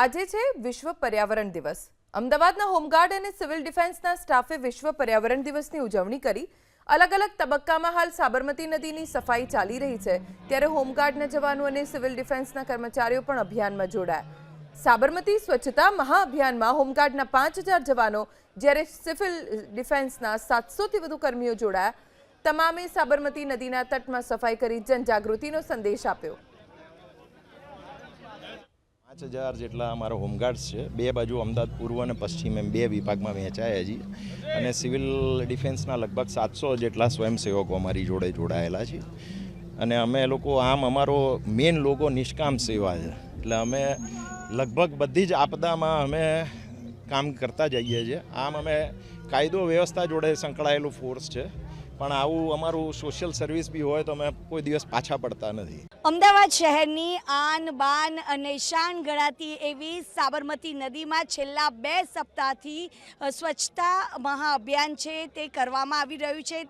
આજે છે વિશ્વ પર્યાવરણ દિવસ। અમદાવાદના હોમગાર્ડ અને સિવિલ ડિફેન્સના સ્ટાફે વિશ્વ પર્યાવરણ દિવસની ઉજવણી કરી। અલગ અલગ તબક્કામાં હાલ સાબરમતી નદીની સફાઈ ચાલી રહી છે, ત્યારે હોમગાર્ડના જવાનો અને સિવિલ ડિફેન્સના કર્મચારીઓ પણ અભિયાનમાં જોડાયા। સાબરમતી સ્વચ્છતા મહાઅભિયાનમાં હોમગાર્ડના 5000 જવાનો, જ્યારે સિવિલ ડિફેન્સના 700થી વધુ કર્મીઓ જોડાયા। તમામે સાબરમતી નદીના તટમાં સફાઈ કરી જનજાગૃતિનો સંદેશ આપ્યો। 5000 જેટલા અમારા હોમગાર્ડ્સ છે। બે બાજુ અમદાવાદ પૂર્વ અને પશ્ચિમ એમ બે વિભાગમાં વહેંચાયા છે અને સિવિલ ડિફેન્સના લગભગ 700 જેટલા સ્વયંસેવકો અમારી જોડે જોડાયેલા છે અને અમે લોકો અમારો મેઇન લોગો નિષ્કામ સેવા છે, એટલે અમે લગભગ બધી જ આપદામાં અમે કામ કરતા જઈએ છીએ। અમે કાયદો વ્યવસ્થા જોડે સંકળાયેલું ફોર્સ છે, પણ આવું અમારું સોશિયલ સર્વિસ બી હોય તો અમે કોઈ દિવસ પાછા પડતા નથી। અમદાવાદ શહેરની આન બાન અને શાન ગણાતી એવી સાબરમતી નદીમાં છેલ્લા 2 સપ્તાહથી સ્વચ્છતા મહાઅભિયાન છે તે કરવામાં આવી રહ્યું છે।